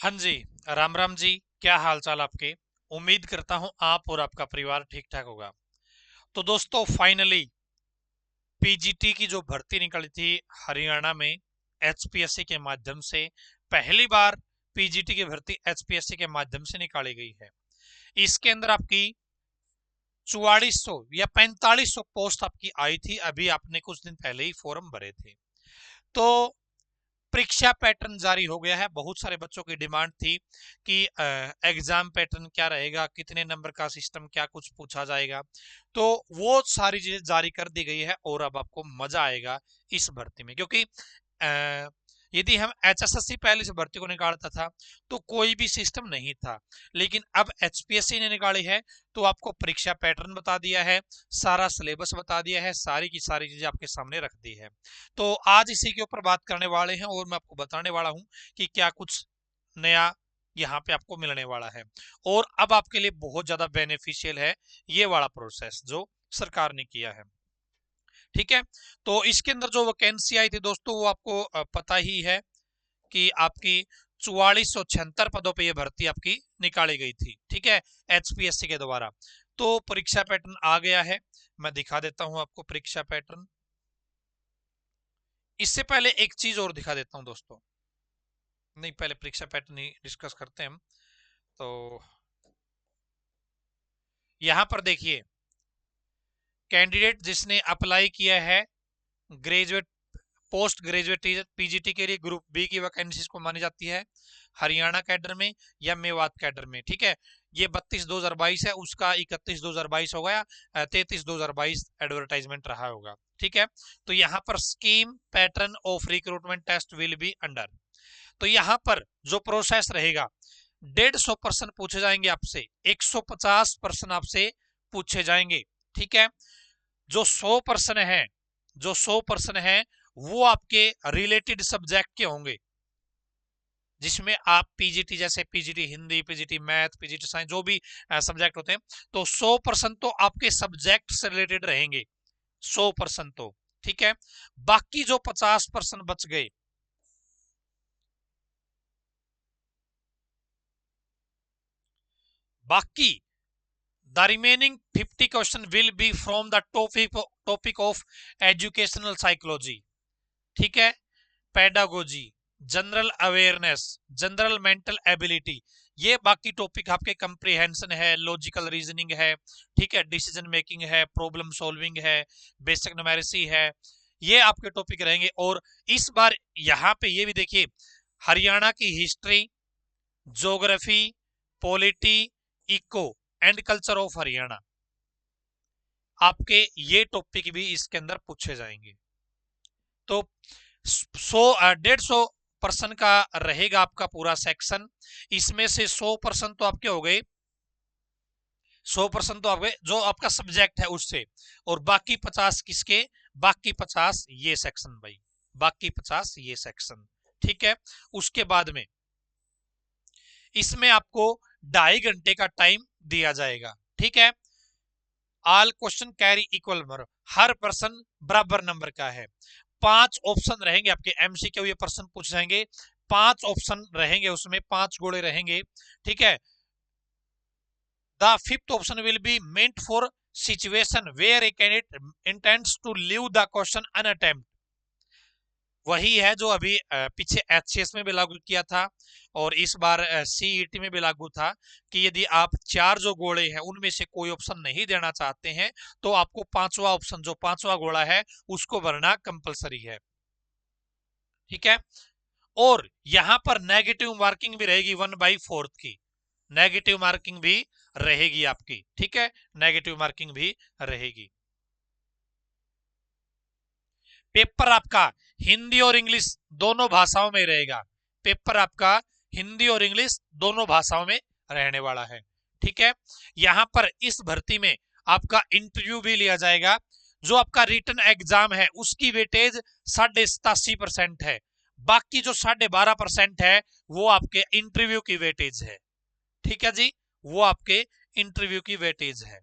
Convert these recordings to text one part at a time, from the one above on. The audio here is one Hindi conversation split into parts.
हाँ जी। राम राम जी। क्या हाल चाल आपके। उम्मीद करता हूं आप और आपका परिवार ठीक ठाक होगा। तो दोस्तों फाइनली पीजीटी की जो भर्ती निकली थी हरियाणा में एचपीएससी के माध्यम से, पहली बार पीजीटी की भर्ती एचपीएससी के माध्यम से निकाली गई है। इसके अंदर आपकी 4400 या 4500 पोस्ट आपकी आई थी। अभी आपने कुछ दिन पहले ही फॉर्म भरे थे। तो परीक्षा पैटर्न जारी हो गया है। बहुत सारे बच्चों की डिमांड थी कि एग्जाम पैटर्न क्या रहेगा, कितने नंबर का सिस्टम, क्या कुछ पूछा जाएगा। तो वो सारी चीजें जारी कर दी गई है और अब आपको मजा आएगा इस भर्ती में, क्योंकि यदि हम एचएसएससी पहले से भर्ती को निकालता था तो कोई भी सिस्टम नहीं था, लेकिन अब एचपीएससी ने निकाली है तो आपको परीक्षा पैटर्न बता दिया है, सारा सिलेबस बता दिया है, सारी की सारी चीजें आपके सामने रख दी है। तो आज इसी के ऊपर बात करने वाले हैं और मैं आपको बताने वाला हूं कि क्या कुछ नया यहाँ पे आपको मिलने वाला है। और अब आपके लिए बहुत ज्यादा बेनिफिशियल है ये वाला प्रोसेस जो सरकार ने किया है। ठीक है। तो इसके अंदर जो वैकेंसी आई थी दोस्तों वो आपको पता ही है कि आपकी 4476 पदों पे ये भर्ती आपकी निकाली गई थी। ठीक है, एचपीएससी के द्वारा। तो परीक्षा पैटर्न आ गया है, मैं दिखा देता हूं आपको परीक्षा पैटर्न। इससे पहले एक चीज और दिखा देता हूं दोस्तों। नहीं, पहले परीक्षा पैटर्न ही डिस्कस करते हैं हम। तो यहां पर देखिए, कैंडिडेट जिसने अप्लाई किया है ग्रेजुएट, पोस्ट ग्रेजुएट पीजीटी के लिए ग्रुप बी की वैकेंसीज को मानी जाती है हरियाणा कैडर में या मेवात कैडर में। ठीक है, ये 32/2022 है, उसका 31/2022 हो गया, 33/2022 एडवर्टाइजमेंट रहा होगा। ठीक है, तो यहाँ पर scheme pattern of recruitment test will be under. तो यहाँ पर जो प्रोसेस रहेगा, 150 प्रश्न पूछे जाएंगे आपसे, 150 प्रश्न आपसे पूछे जाएंगे। ठीक है, जो 100 प्रश्न है, जो 100 प्रश्न है वो आपके रिलेटेड सब्जेक्ट के होंगे, जिसमें आप पीजीटी जैसे PGT Hindi, PGT math, PGT science, जो भी सब्जेक्ट होते हैं, तो 100% तो आपके सब्जेक्ट से रिलेटेड रहेंगे, 100% तो। ठीक है, बाकी जो 50% बच गए, बाकी the remaining 50 question will be from the topic of educational psychology. ठीक है, pedagogy, general awareness, general mental ability, ये बाकी टॉपिक आपके कंप्रीहेंशन है, लॉजिकल रीजनिंग है, ठीक है, डिसीजन मेकिंग है, प्रॉब्लम सॉल्विंग है, बेसिक न्यूमेरिसी है, ये आपके टॉपिक रहेंगे। और इस बार यहाँ पे ये भी देखिए, हरियाणा की history, geography, polity, eco and culture of Haryana, आपके ये टॉपिक भी इसके अंदर पूछे जाएंगे। तो 150 का रहेगा आपका पूरा सेक्शन। इसमें से 100% तो आपके हो गए, 100% तो आपके जो आपका सब्जेक्ट है उससे, और बाकी 50 किसके, बाकी 50 ये सेक्शन भाई, बाकी 50 ये सेक्शन। ठीक है, उसके बाद में इसमें आपको 2.5 घंटे का टाइम दिया जाएगा। ठीक है, all question carry equal number, हर प्रश्न बराबर नंबर का है। 5 ऑप्शन रहेंगे आपके, एमसीक्यू ये प्रश्न पूछ जाएंगे, 5 ऑप्शन रहेंगे, उसमें 5 गोले रहेंगे। ठीक है, the fifth option will be meant for situation where a candidate intends to leave the question unattempt. वही है जो अभी पीछे एचसीएस में भी लागू किया था और इस बार सीईटी में भी लागू था, कि यदि आप 4 जो गोले हैं उनमें से कोई ऑप्शन नहीं देना चाहते हैं तो आपको 5वां ऑप्शन, जो 5वां गोला है, उसको भरना कंपलसरी है। ठीक है, और यहां पर नेगेटिव मार्किंग भी रहेगी 1/4 की, नेगेटिव मार्किंग भी रहेगी आपकी। ठीक है, नेगेटिव मार्किंग भी रहेगी। पेपर आपका हिंदी और इंग्लिश दोनों भाषाओं में रहेगा, पेपर आपका हिंदी और इंग्लिश दोनों भाषाओं में रहने वाला है। ठीक है, यहां पर इस भर्ती में आपका इंटरव्यू भी लिया जाएगा। जो आपका रिटन एग्जाम है उसकी वेटेज 87.5% है, बाकी जो 12.5% है वो आपके इंटरव्यू की वेटेज है। ठीक है जी, वो आपके इंटरव्यू की वेटेज है।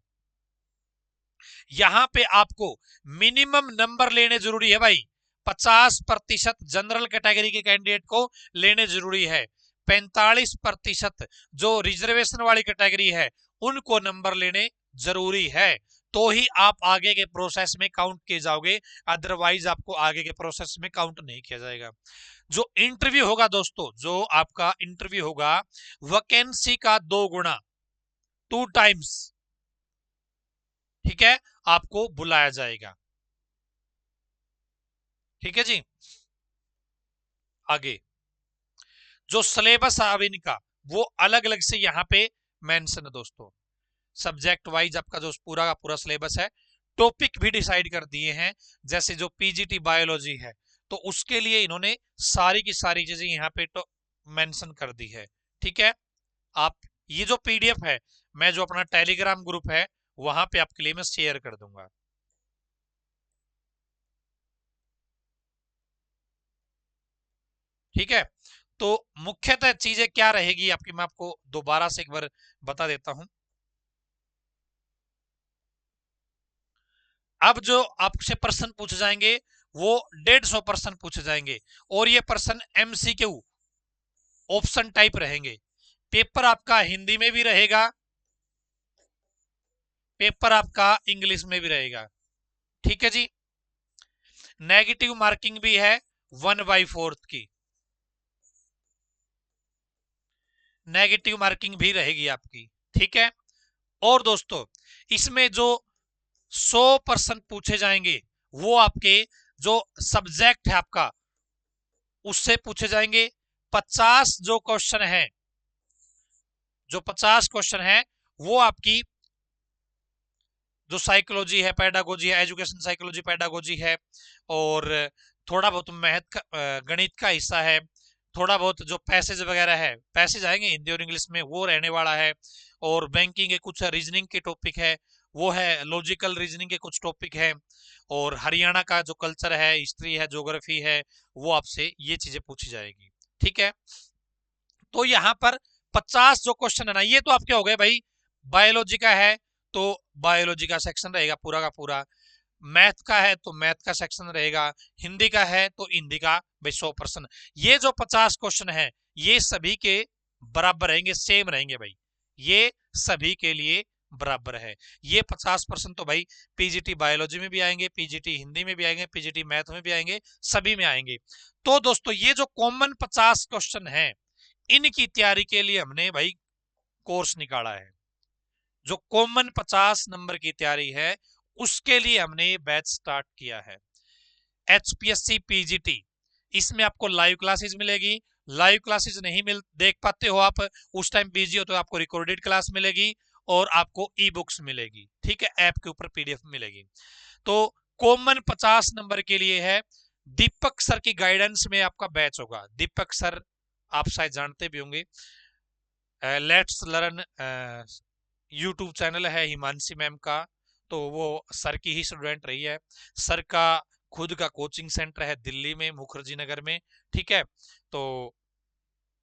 यहां पे आपको मिनिमम नंबर लेने जरूरी है भाई, 50% जनरल कैटेगरी के कैंडिडेट को लेने जरूरी है। 45% जो रिजर्वेशन वाली कैटेगरी है उनको नंबर लेने जरूरी है, तो ही आप आगे के प्रोसेस में काउंट किए जाओगे, अदरवाइज आपको आगे के प्रोसेस में काउंट नहीं किया जाएगा। जो इंटरव्यू होगा दोस्तों, जो आपका इंटरव्यू होगा वैकेंसी का 2 गुना, 2 टाइम्स, ठीक है, आपको बुलाया जाएगा। ठीक है जी। आगे जो सिलेबस है अब इनका वो अलग अलग से यहाँ पे मेंशन है दोस्तों। सब्जेक्ट वाइज आपका जो पूरा का पूरा सिलेबस है, टॉपिक भी डिसाइड कर दिए हैं। जैसे जो पीजीटी बायोलॉजी है तो उसके लिए इन्होंने सारी की सारी चीजें यहाँ पे तो मेंशन कर दी है। ठीक है, आप ये जो पीडीएफ है मैं जो अपना टेलीग्राम ग्रुप है वहां पे आपके लिए मैं शेयर कर दूंगा। ठीक है, तो मुख्यतः चीजें क्या रहेगी आपकी, मैं आपको दोबारा से एक बार बता देता हूं। अब जो आपसे प्रश्न पूछे जाएंगे वो 150 प्रश्न पूछे जाएंगे और ये प्रश्न एमसीक्यू ऑप्शन टाइप रहेंगे। पेपर आपका हिंदी में भी रहेगा, पेपर आपका इंग्लिश में भी रहेगा। ठीक है जी। नेगेटिव मार्किंग भी है 1/4 की, नेगेटिव मार्किंग भी रहेगी आपकी। ठीक है, और दोस्तों इसमें जो 100% पूछे जाएंगे वो आपके जो सब्जेक्ट है आपका उससे पूछे जाएंगे। 50 जो क्वेश्चन है, जो 50 क्वेश्चन है वो आपकी जो साइकोलॉजी है, पैडागोजी है, एजुकेशन साइकोलॉजी पैडागोजी है, और थोड़ा बहुत मैथ का गणित का हिस्सा है, थोड़ा बहुत जो पैसेज वगैरह है, पैसेज आएंगे हिंदी और इंग्लिश में वो रहने वाला है, और बैंकिंग के कुछ रीजनिंग के टॉपिक है वो है, लॉजिकल रीजनिंग के कुछ टॉपिक है, और हरियाणा का जो कल्चर है, हिस्ट्री है, ज्योग्राफी है, वो आपसे ये चीजें पूछी जाएगी। ठीक है, तो यहाँ पर 50 जो क्वेश्चन है ना, ये तो आपके हो गए भाई। बायोलॉजी का है तो बायोलॉजी का सेक्शन रहेगा पूरा का पूरा, मैथ का है तो मैथ का सेक्शन रहेगा, हिंदी का है तो हिंदी का भाई 100%। ये जो 50 क्वेश्चन है ये सभी के बराबर रहेंगे, सेम रहेंगे भाई, ये सभी के लिए बराबर है। ये 50% तो भाई पीजीटी बायोलॉजी में भी आएंगे, पीजीटी हिंदी में भी आएंगे, पीजीटी मैथ में भी आएंगे, सभी में आएंगे। तो दोस्तों ये जो कॉमन 50 क्वेश्चन है इनकी तैयारी के लिए हमने भाई कोर्स निकाला है। जो कॉमन 50 नंबर की तैयारी है उसके लिए हमने ये बैच स्टार्ट किया है, एचपीएससी पीजीटी। इसमें आपको लाइव क्लासेस मिलेगी, लाइव क्लासेस नहीं मिल देख पाते हो आप, उस टाइम बिजी हो तो आपको रिकॉर्डेड क्लास मिलेगी और आपको ई बुक्स मिलेगी। ठीक है, ऐप के ऊपर पीडीएफ मिलेगी। तो कॉमन 50 नंबर के लिए है, दीपक सर की गाइडेंस में आपका बैच होगा। दीपक सर आप शायद जानते भी होंगे, लेट्स लर्न यूट्यूब चैनल है हिमांशी मैम का, तो वो सर की ही स्टूडेंट रही है। सर का खुद का कोचिंग सेंटर है दिल्ली में मुखर्जी नगर में। ठीक है, तो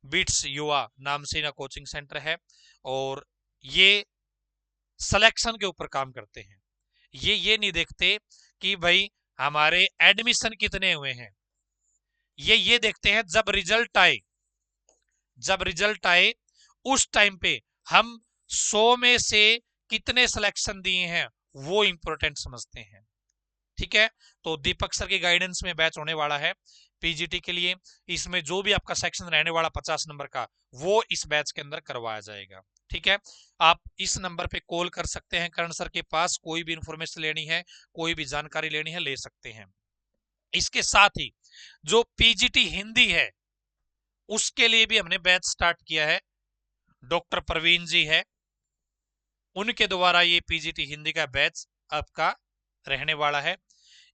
बिट्स युवा नाम से ना कोचिंग सेंटर है, और ये सिलेक्शन के ऊपर काम करते हैं। ये नहीं देखते कि भाई हमारे एडमिशन कितने हुए हैं, ये देखते हैं जब रिजल्ट आए, जब रिजल्ट आए उस टाइम पे हम 100 में से कितने सिलेक्शन दिए हैं वो इंपॉर्टेंट समझते हैं। ठीक है, तो दीपक सर की गाइडेंस में बैच होने वाला है पीजीटी के लिए। इसमें जो भी आपका सेक्शन रहने वाला 50 नंबर का वो इस बैच के अंदर करवाया जाएगा। ठीक है, आप इस नंबर पे कॉल कर सकते हैं, करण सर के पास कोई भी इंफॉर्मेशन लेनी है, कोई भी जानकारी लेनी है, ले सकते हैं। इसके साथ ही जो पीजीटी हिंदी है उसके लिए भी हमने बैच स्टार्ट किया है, डॉक्टर प्रवीण जी है उनके द्वारा ये पीजीटी हिंदी का बैच आपका रहने वाला है।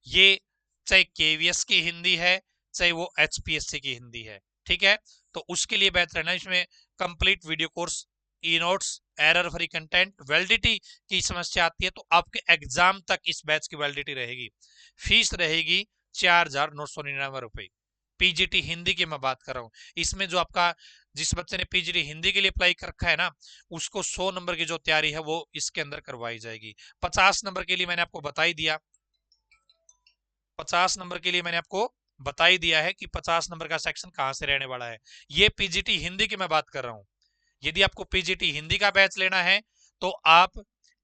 ये चाहे केवीएस की हिंदी है चाहे वो एचपीएससी की हिंदी है। ठीक है, तो उसके लिए बैच रहना, इसमें complete video course, e notes, error free content, validity की समस्या आती है तो आपके एग्जाम तक इस बैच की वैलिडिटी रहेगी। फीस रहेगी 4,999 रुपए। पीजीटी हिंदी की मैं बात कर रहा हूँ। इसमें जो आपका जिस बच्चे ने पीजीटी हिंदी के लिए अप्लाई कर रखा है ना, उसको 100 नंबर की जो तैयारी है वो इसके अंदर करवाई जाएगी। 50 नंबर के लिए मैंने आपको बता ही दिया, 50 नंबर के लिए मैंने आपको बता ही दिया है कि 50 नंबर का सेक्शन कहां से रहने वाला है। ये पीजीटी हिंदी की मैं बात कर रहा हूं। यदि आपको पीजीटी हिंदी का बैच लेना है तो आप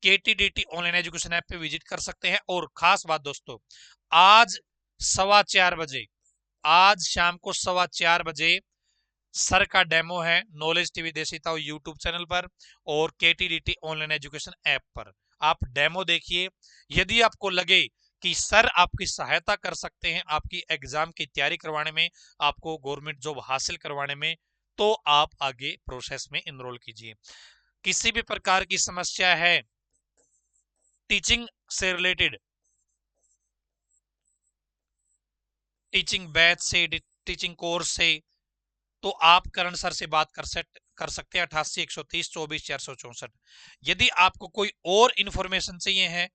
केटीडीटी ऑनलाइन एजुकेशन ऐप पे विजिट कर सकते हैं। और खास बात दोस्तों, आज 4:15 बजे, आज शाम को 4:15 बजे सर का डेमो है नॉलेज टीवी देसी ताऊ यूट्यूब चैनल पर और केटीडीटी ऑनलाइन एजुकेशन ऐप पर। आप डेमो देखिए। यदि आपको लगे कि सर आपकी सहायता कर सकते हैं आपकी एग्जाम की तैयारी करवाने में, आपको गवर्नमेंट जॉब हासिल करवाने में, तो आप आगे प्रोसेस में इनरोल कीजिए। किसी भी प्रकार की समस्या है टीचिंग से रिलेटेड, टीचिंग बैच से, टीचिंग कोर्स से, तो आप करण सर से बात कर सकते हैं 88 130 24 464। यदि आपको कोई और इंफॉर्मेशन चाहिए है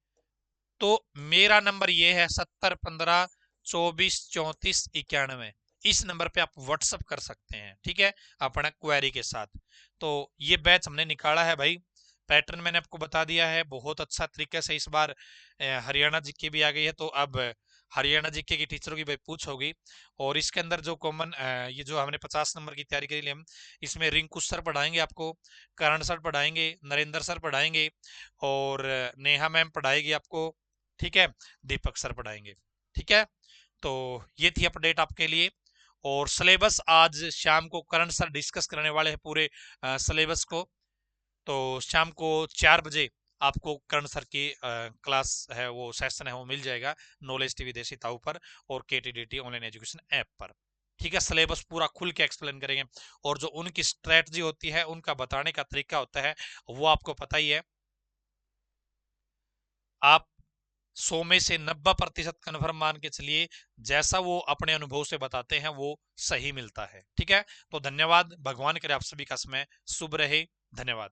तो मेरा नंबर ये है 70 15 24 34 91। इस नंबर पे आप व्हाट्सअप कर सकते हैं, ठीक है, अपना क्वेरी के साथ। तो ये बैच हमने निकाला है भाई, पैटर्न मैंने आपको बता दिया है बहुत अच्छा तरीके से। इस बार हरियाणा जीके भी आ गई है, तो अब हरियाणा जीके की टीचरों की भाई पूछ होगी। और इसके अंदर जो कॉमन ये जो हमने 50 नंबर की तैयारी करी हम, इसमें रिंकू सर पढ़ाएंगे आपको, करण सर पढ़ाएंगे, नरेंद्र सर पढ़ाएंगे, और नेहा मैम पढ़ाएगी आपको, ठीक है, दीपक सर पढ़ाएंगे, ठीक है। तो ये थी अपडेट आपके लिए। और सिलेबस आज शाम को करण सर डिस्कस करने वाले हैं पूरे सिलेबस को। तो शाम को 4 बजे आपको करण सर की क्लास है, वो सेशन है, वो मिल जाएगा नॉलेज टीवी देसी ताऊ पर और केटीडीटी ऑनलाइन एजुकेशन ऐप पर, ठीक है। सिलेबस पूरा खुल के एक्सप्लेन करेंगे और जो उनकी स्ट्रेटजी होती है, उनका बताने का तरीका होता है, वो आपको पता ही है। आप 100 में से 90% कन्फर्म मान के चलिए, जैसा वो अपने अनुभव से बताते हैं वो सही मिलता है, ठीक है। तो धन्यवाद, भगवान करे आप सभी का समय शुभ रहे, धन्यवाद।